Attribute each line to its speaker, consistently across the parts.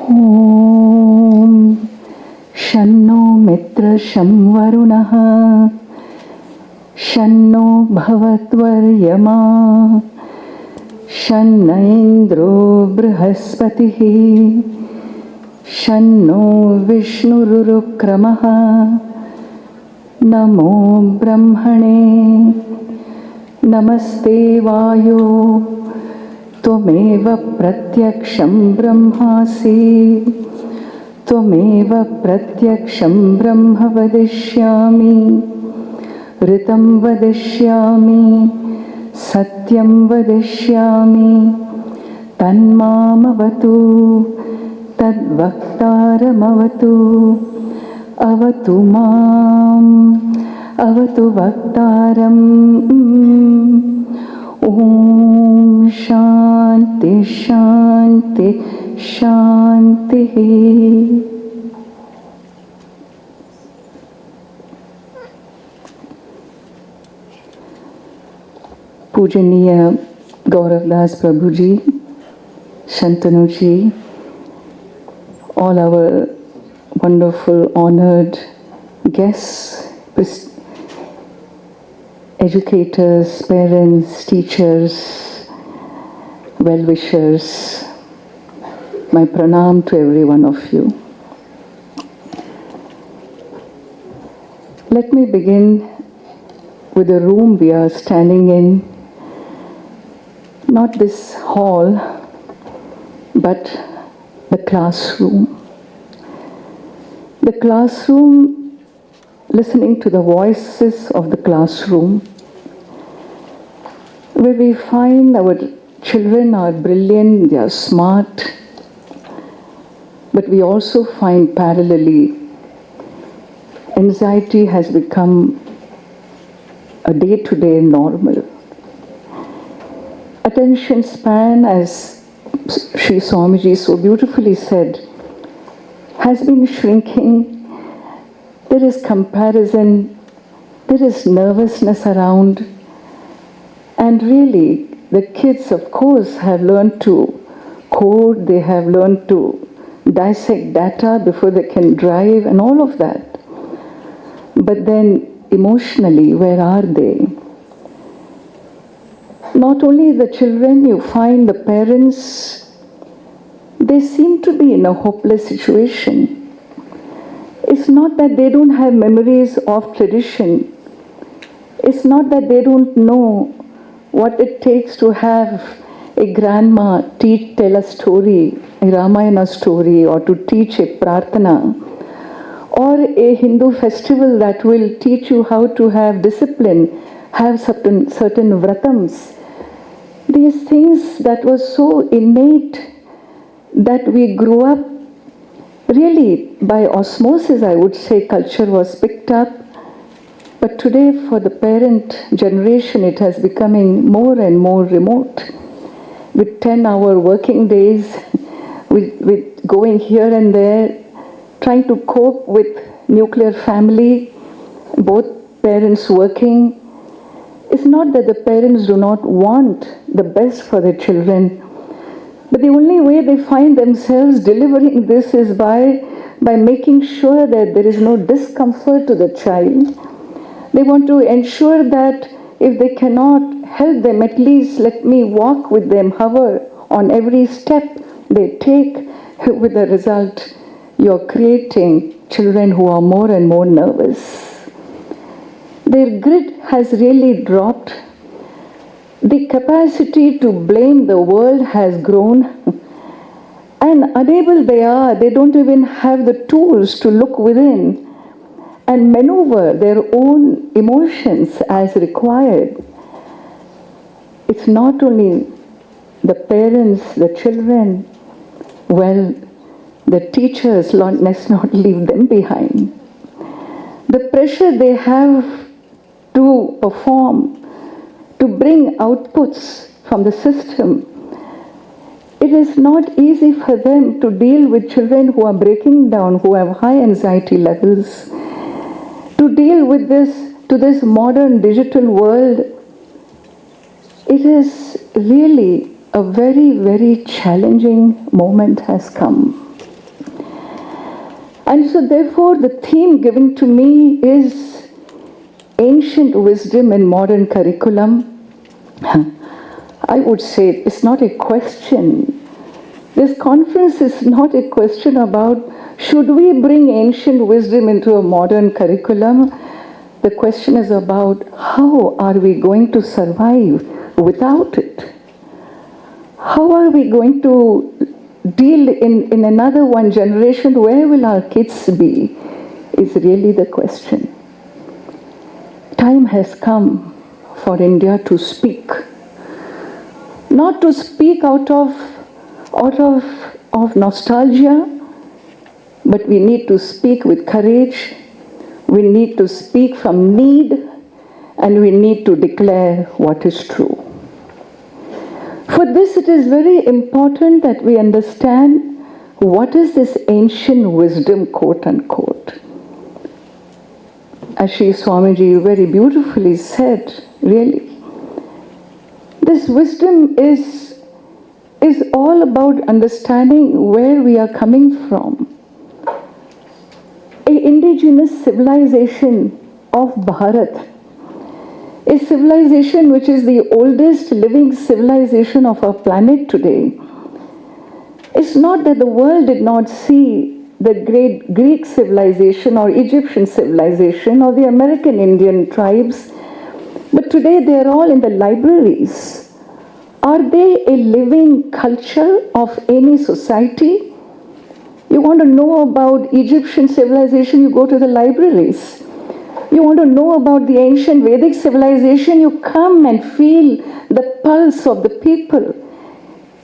Speaker 1: ॐ शन्नो मित्रशं वरुणः शन्नो भवत्वर्यमा शन्न इन्द्रो बृहस्पतिः शन्नो विष्णुरुक्रमः नमो ब्रह्मणे नमस्ते वायो त्वमेव प्रत्यक्षं ब्रह्मासि त्वमेव प्रत्यक्षं ब्रह्म वदिष्यामि ऋतं वदिष्यामि सत्यं वदिष्यामि तन्मामवतु तद्वक्तारमवतु अवतु माम् अवतु वक्तारम् ॐ शान्ति शान्ति शान्तिः। पूजनीय गौरवदास प्रभु जी, Shantanu ji, all our wonderful honored guests, educators, parents, teachers, well-wishers, my pranam to every one of you. Let me begin with the room we are standing in, not this hall, but the classroom. The classroom, listening to the voices of the classroom, where we find our children are brilliant, they are smart, but we also find parallelly anxiety has become a day-to-day normal. Attention span, as Sri Swamiji so beautifully said, has been shrinking. There is comparison, there is nervousness around, and really the kids, of course, have learned to code, they have learned to dissect data before they can drive and all of that. But then emotionally, where are they? Not only the children, you find the parents, they seem to be in a hopeless situation. It's not that they don't have memories of tradition. It's not that they don't know what it takes to have a grandma tell a story, a Ramayana story, or to teach a prarthana, or a Hindu festival that will teach you how to have discipline, have certain vratams. These things that were so innate that we grew up, really by osmosis, I would say, culture was picked up. But today for the parent generation, it has becoming more and more remote. With 10-hour working days, with going here and there, trying to cope with nuclear family, both parents working. It's not that the parents do not want the best for their children, but the only way they find themselves delivering this is by making sure that there is no discomfort to the child. They want to ensure that if they cannot help them, at least let me walk with them, hover on every step they take. With the result, you're creating children who are more and more nervous. Their grit has really dropped. The capacity to blame the world has grown. And unable they don't even have the tools to look within and maneuver their own emotions as required. It's not only the parents, the children, well, the teachers, let's not leave them behind. The pressure they have to perform, to bring outputs from the system, it is not easy for them to deal with children who are breaking down, who have high anxiety levels, to deal with this modern digital world. It is really a very, very challenging moment has come. And so therefore the theme given to me is ancient wisdom in modern curriculum. I would say it's not a question. This conference is not a question about should we bring ancient wisdom into a modern curriculum. The question is about how are we going to survive without it? How are we going to deal in another one generation? Where will our kids be? Is really the question. Time has come for India to speak. Not to speak out of nostalgia, but we need to speak with courage. We need to speak from need, and we need to declare what is true. For this, it is very important that we understand what is this ancient wisdom, quote unquote. As Sri Swamiji very beautifully said, really, this wisdom is all about understanding where we are coming from. An indigenous civilization of Bharat, a civilization which is the oldest living civilization of our planet today. It's not that the world did not see the great Greek civilization or Egyptian civilization or the American Indian tribes, but today they are all in the libraries. Are they a living culture of any society? You want to know about Egyptian civilization, you go to the libraries. You want to know about the ancient Vedic civilization, you come and feel the pulse of the people.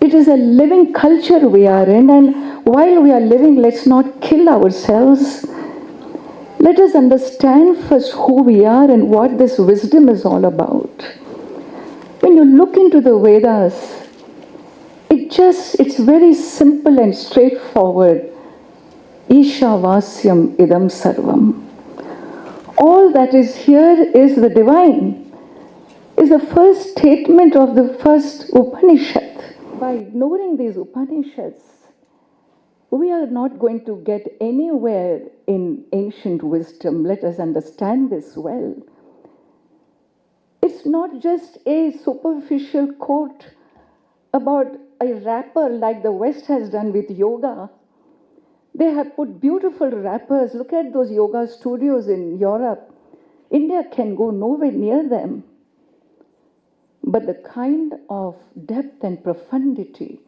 Speaker 1: It is a living culture we are in, and while we are living, let's not kill ourselves. Let us understand first who we are and what this wisdom is all about. When you look into the Vedas, it's very simple and straightforward. Ishavasyam idam sarvam. All that is here is the divine, is the first statement of the first Upanishad. By ignoring these Upanishads, we are not going to get anywhere in ancient wisdom. Let us understand this well. It's not just a superficial quote about a wrapper like the West has done with yoga. They have put beautiful wrappers. Look at those yoga studios in Europe. India can go nowhere near them. But the kind of depth and profundity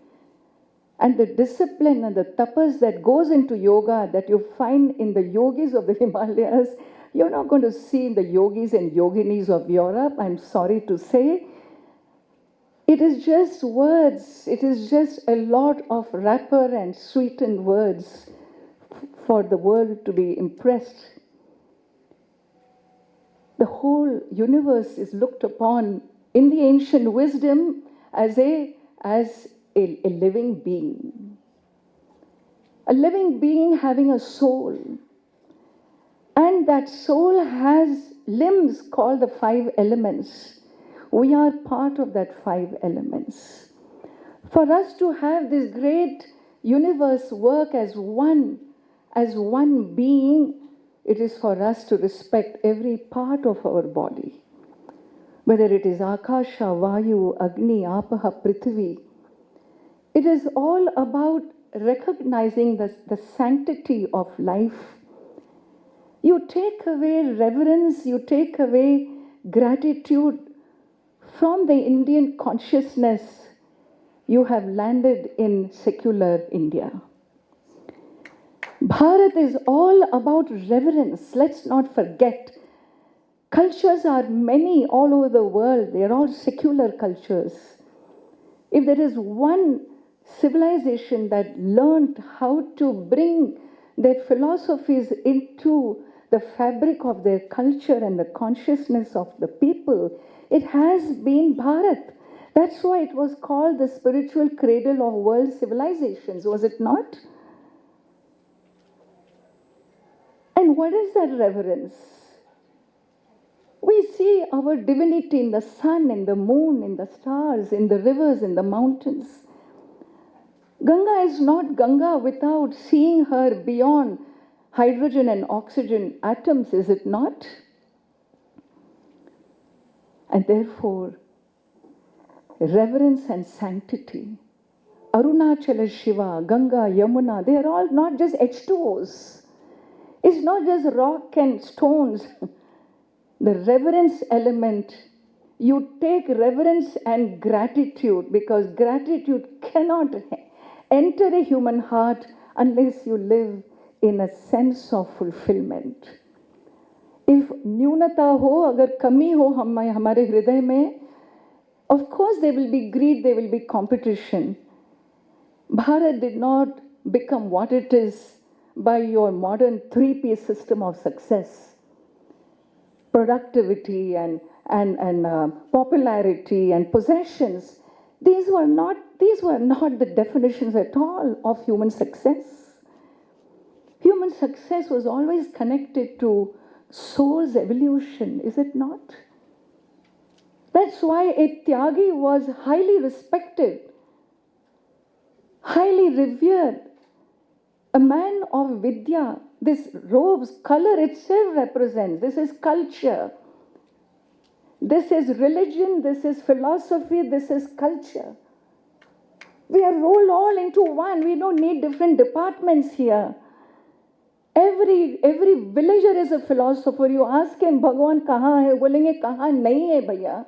Speaker 1: and the discipline and the tapas that goes into yoga that you find in the yogis of the Himalayas, you're not going to see in the yogis and yoginis of Europe, I'm sorry to say. It is just words. It is just a lot of wrapper and sweetened words for the world to be impressed. The whole universe is looked upon in the ancient wisdom as a living being. A living being having a soul. And that soul has limbs called the 5 elements. We are part of that 5 elements. For us to have this great universe work as one being, it is for us to respect every part of our body. Whether it is Akasha, Vayu, Agni, Apaha, Prithvi, it is all about recognizing the sanctity of life. You take away reverence, you take away gratitude from the Indian consciousness, you have landed in secular India. Bharat is all about reverence. Let's not forget. Cultures are many all over the world. They are all secular cultures. If there is one civilization that learned how to bring their philosophies into the fabric of their culture and the consciousness of the people, it has been Bharat. That's why it was called the spiritual cradle of world civilizations, was it not? And what is that reverence? We see our divinity in the sun, in the moon, in the stars, in the rivers, in the mountains. Ganga is not Ganga without seeing her beyond hydrogen and oxygen atoms, is it not? And therefore, reverence and sanctity. Arunachala Shiva, Ganga, Yamuna, they are all not just H2Os. It's not just rock and stones. The reverence element, you take reverence and gratitude, because gratitude cannot enter a human heart unless you live in a sense of fulfillment. If न्यूनता हो, अगर कमी हो हमारे हृदय में, of course there will be greed, there will be competition. Bharat did not become what it is by your modern three-piece system of success. Productivity and popularity and possessions, these were not the definitions at all of human success. Human success was always connected to soul's evolution, is it not? That's why a Tyagi was highly respected, highly revered. A man of Vidya, this robe's color itself represents, this is culture. This is religion, this is philosophy, this is culture. We are rolled all into one. We don't need different departments here. Every villager is a philosopher. You ask him, Bhagwan kahan hai? बोलेंगे कहाँ नहीं है भैया,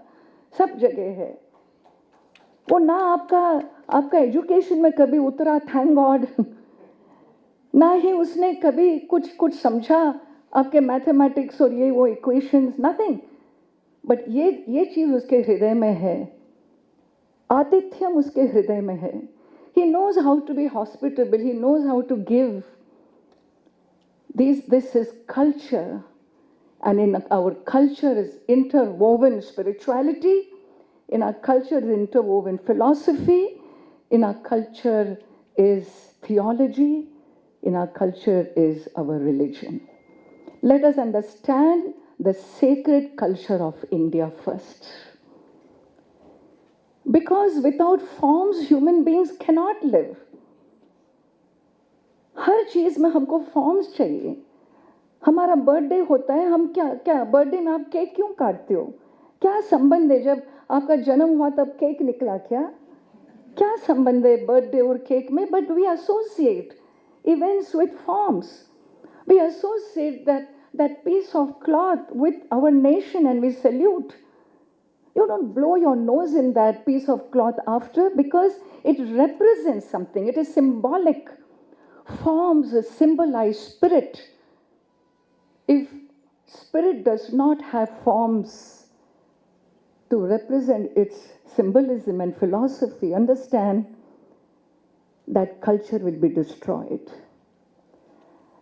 Speaker 1: सब जगह है. वो ना आपका एजुकेशन में कभी उतरा, थैंक गॉड, ना ही उसने कभी कुछ समझा आपके मैथमेटिक्स और ये वो इक्वेशंस, नथिंग. बट ये चीज़ उसके हृदय में है, आतिथ्यम उसके हृदय में है. He knows how to be hospitable, he knows how to give. This is culture, and in our culture is interwoven spirituality, in our culture is interwoven philosophy, in our culture is theology, in our culture is our religion. Let us understand the sacred culture of India first. Because without forms, human beings cannot live. हर चीज़ में हमको forms चाहिए. हमारा birthday होता है, हम क्या birthday में आप केक क्यों काटते हो? क्या संबंध है? जब आपका जन्म हुआ तब केक निकला क्या संबंध है बर्थडे और केक में? But we associate events with forms. We associate that piece of cloth with our nation and we salute. You don't blow your nose in that piece of cloth after, because it represents something. It is symbolic. Forms symbolize spirit. If spirit does not have forms to represent its symbolism and philosophy, understand that culture will be destroyed.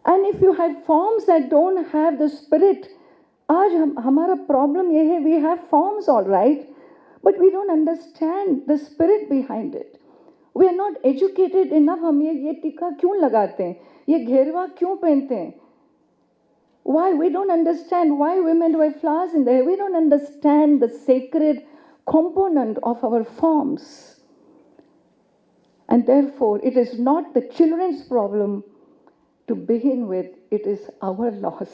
Speaker 1: And if you have forms that don't have the spirit, आज हमारा problem ये है, we have forms all right, but we don't understand the spirit behind it. We are not educated enough. हम ये टीका क्यों लगाते हैं, ये घेरवा क्यों पहनते हैं? Why? We don't understand why women wear flowers in their hair. We don't understand the sacred component of our forms. And therefore, it is not the children's problem to begin with, it is our loss.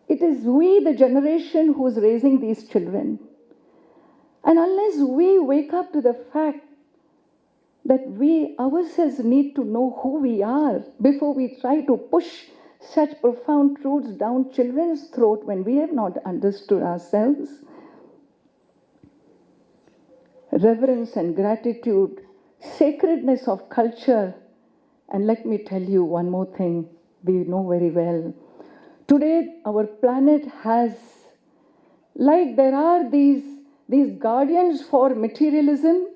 Speaker 1: It is we, the generation who is raising these children. And unless we wake up to the fact that we ourselves need to know who we are before we try to push such profound truths down children's throat when we have not understood ourselves, reverence and gratitude, sacredness of culture. And let me tell you one more thing we know very well. Today our planet has, like there are these guardians for materialism,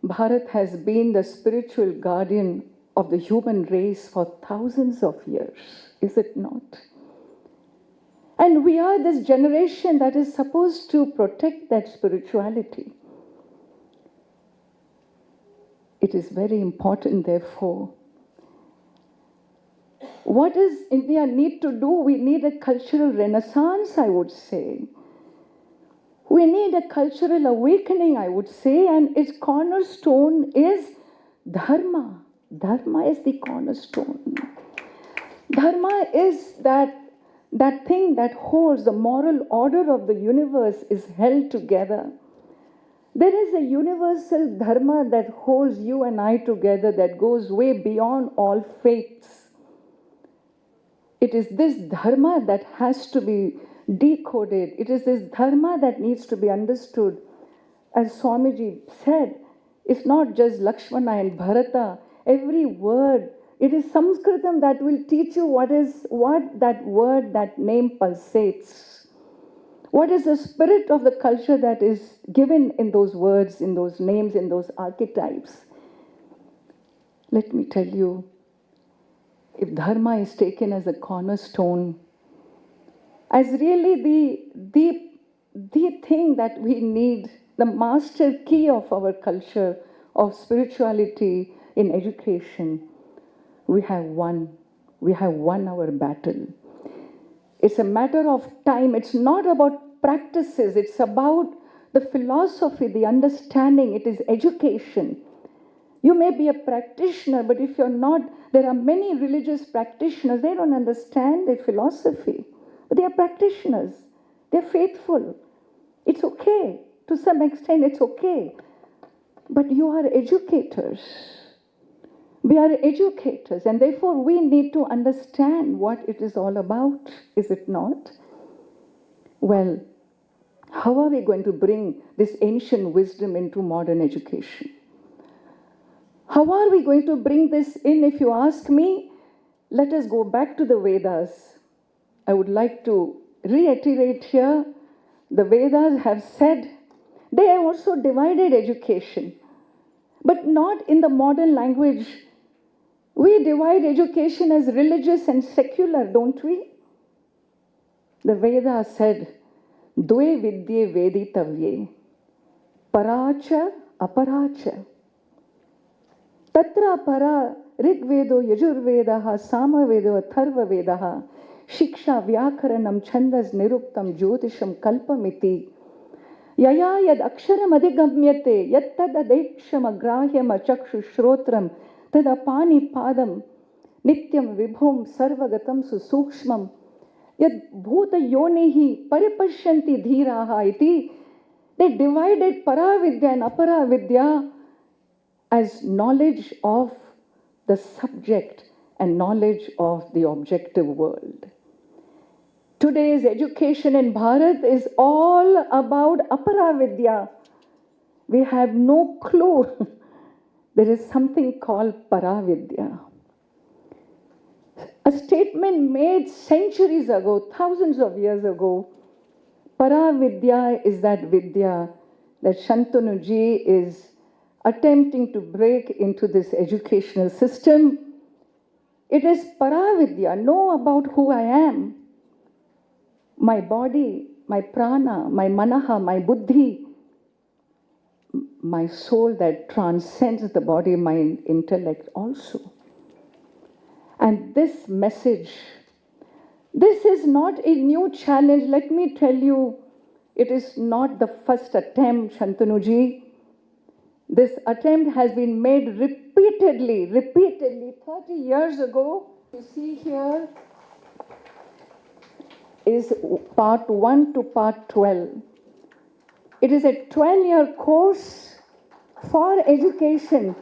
Speaker 1: Bharat has been the spiritual guardian of the human race for thousands of years, is it not? And we are this generation that is supposed to protect that spirituality. It is very important, therefore. What does India need to do? We need a cultural renaissance, I would say. We need a cultural awakening, I would say, and its cornerstone is dharma. Dharma is the cornerstone. Dharma is that thing that holds the moral order of the universe is held together. There is a universal dharma that holds you and I together that goes way beyond all faiths. It is this dharma that has to be decoded. It is this dharma that needs to be understood. As Swamiji said, it's not just Lakshmana and Bharata. Every word, it is Sanskritam that will teach you what that word, that name pulsates. What is the spirit of the culture that is given in those words, in those names, in those archetypes? Let me tell you, if dharma is taken as a cornerstone, as really the thing that we need, the master key of our culture, of spirituality in education, we have won our battle. It's a matter of time. It's not about practices. It's about the philosophy, the understanding. It is education. You may be a practitioner, but if you're not, there are many religious practitioners, they don't understand the philosophy. But they are practitioners. They're faithful. It's okay. To some extent, it's okay. But you are educators. We are educators, and therefore we need to understand what it is all about, is it not? Well, how are we going to bring this ancient wisdom into modern education? How are we going to bring this in? If you ask me, let us go back to the Vedas. I would like to reiterate here, the Vedas have said, they have also divided education, but not in the modern language. We divide education as religious and secular, don't we? The Vedas said, Dve vidye veditavye, paracha aparacha. Tatra para rigvedo yajurvedaha samavedo atharvavedaha shiksha vyakaranam chandas niruktam jyotisham kalpamiti yaya yad aksharam adhigamyate yat tad adeksham agrahyam achakshu shrotram tad apani padam nityam vibhum sarvagatam susukshmam yad bhuta yonihi paripashyanti dhiraha iti. They divided paravidya and aparavidya as knowledge of the subject and knowledge of the objective world. Today's education in Bharat is all about aparavidya. We have no clue. There is something called paravidya. A statement made centuries ago, thousands of years ago, paravidya is that vidya that Shantanu-ji is attempting to break into this educational system. It is paravidya, know about who I am, my body, my prana, my manaha, my buddhi, my soul that transcends the body, mind, intellect also. And this message, this is not a new challenge. Let me tell you, it is not the first attempt, Shantanu-ji. This attempt has been made repeatedly, 30 years ago. You see here is part 1 to part 12. It is a 12-year course for education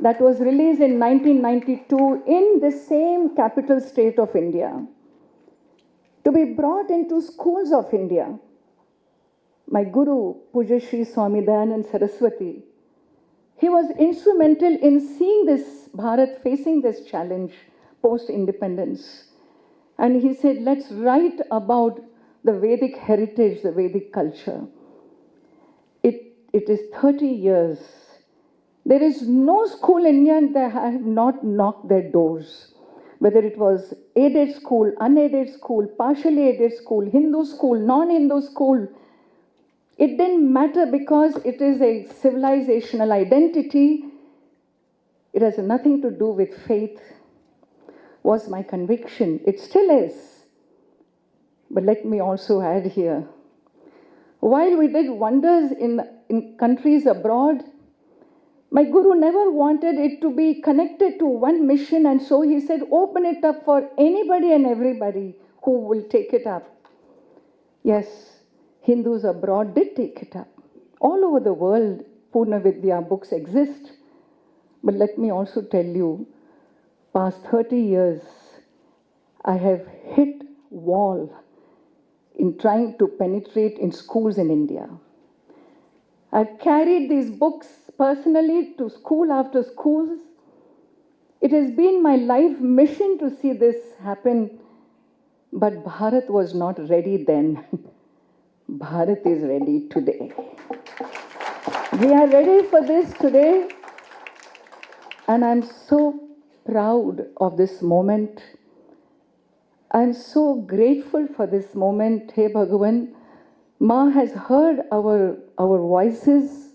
Speaker 1: that was released in 1992 in the same capital state of India, to be brought into schools of India. My Guru, Puja Shri Swami Dayanand Saraswati, he was instrumental in seeing this Bharat facing this challenge post-independence. And he said, let's write about the Vedic heritage, the Vedic culture. It is 30 years. There is no school in India that have not knocked their doors. Whether it was aided school, unaided school, partially aided school, Hindu school, non-Hindu school, it didn't matter because it is a civilizational identity. It has nothing to do with faith, was my conviction. It still is. But let me also add here, while we did wonders in countries abroad, My Guru never wanted it to be connected to one mission, and so he said, open it up for anybody and everybody who will take it up. Yes, Hindus abroad did take it up. All over the world, Purna Vidya books exist. But let me also tell you, past 30 years, I have hit wall in trying to penetrate in schools in India. I've carried these books personally to school after schools. It has been my life mission to see this happen, but Bharat was not ready then. Bharat is ready today. We are ready for this today, and I'm so proud of this moment. I'm so grateful for this moment. Hey Bhagavan, Ma has heard our voices,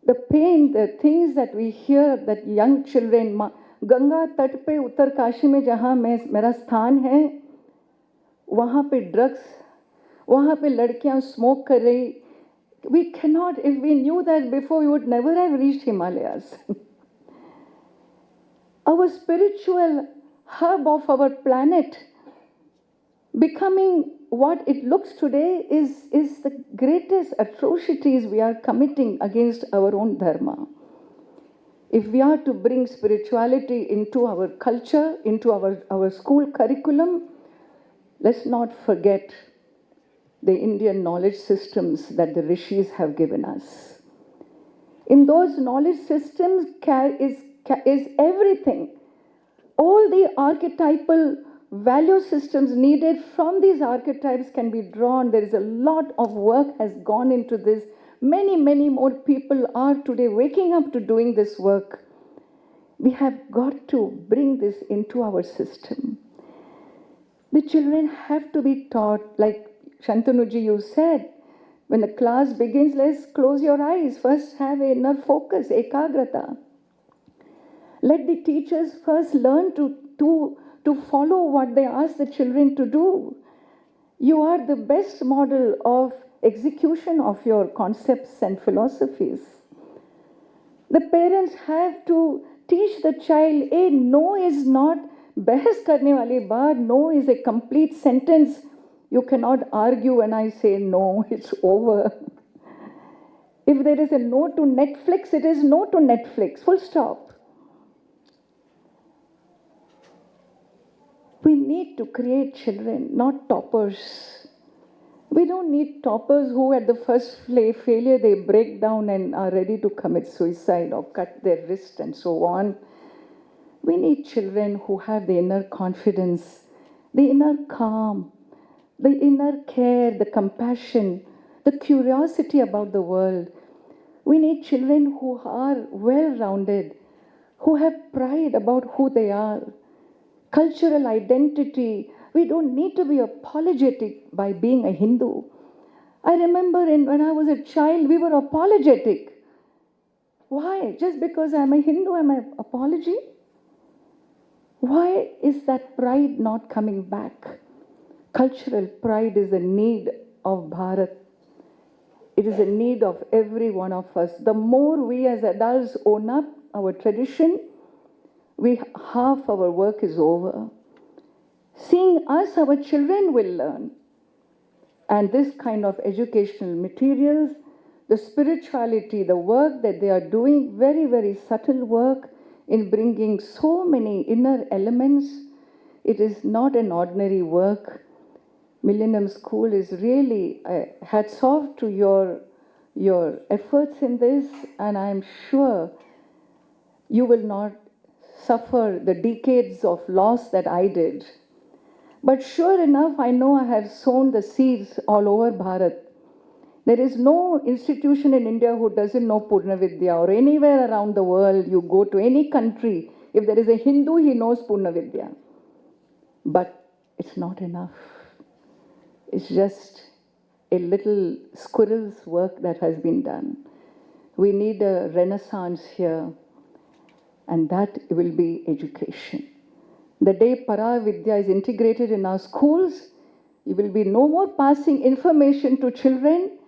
Speaker 1: the pain, the things that we hear, that young children, Ganga तट पे उत्तर काशी में जहाँ मेरा स्थान है, वहाँ पे drugs, वहाँ पे लड़कियाँ स्मोक कर रही. We cannot, if we knew that before, we would never have reached Himalayas. Our spiritual hub of our planet becoming what it looks today is the greatest atrocities we are committing against our own dharma. If we are to bring spirituality into our culture, into our school curriculum, let's not forget the Indian knowledge systems that the rishis have given us. In those knowledge systems is everything. All the archetypal value systems needed from these archetypes can be drawn. There is a lot of work has gone into this. Many, many more people are today waking up to doing this work. We have got to bring this into our system. The children have to be taught, like Shantanuji, you said, when the class begins, let's close your eyes. First have inner focus, ekagrata. Let the teachers first learn to follow what they ask the children to do. You are the best model of execution of your concepts and philosophies. The parents have to teach the child, no is not bahas karne wali baat, no is a complete sentence. You cannot argue when I say no, it's over. If there is a no to Netflix, it is no to Netflix, full stop. We need to create children, not toppers. We don't need toppers who at the first failure they break down and are ready to commit suicide or cut their wrist and so on. We need children who have the inner confidence, the inner calm, the inner care, the compassion, the curiosity about the world. We need children who are well-rounded, who have pride about who they are. Cultural identity. We don't need to be apologetic by being a Hindu. I remember when I was a child, we were apologetic. Why? Just because I'm a Hindu, am I apology? Why is that pride not coming back? Cultural pride is a need of Bharat. It is a need of every one of us. The more we as adults own up our tradition, half our work is over. Seeing us, our children will learn. And this kind of educational materials, the spirituality, the work that they are doing, very, very subtle work in bringing so many inner elements. It is not an ordinary work. Millennium School is really, hats off to your efforts in this, and I'm sure you will not suffer the decades of loss that I did. But sure enough, I know I have sown the seeds all over Bharat. There is no institution in India who doesn't know Purna Vidya, or anywhere around the world, you go to any country, if there is a Hindu, he knows Purna Vidya. But it's not enough. It's just a little squirrel's work that has been done. We need a renaissance here, and that will be education. The day Para-Vidya is integrated in our schools, it will be no more passing information to children.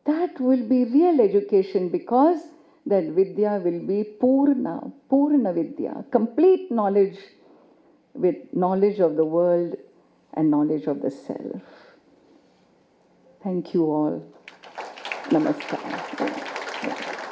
Speaker 1: That will be real education, because that Vidya will be Purna, Purna Vidya, complete knowledge with knowledge of the world and knowledge of the self. Thank you all. Namaskar. Yeah.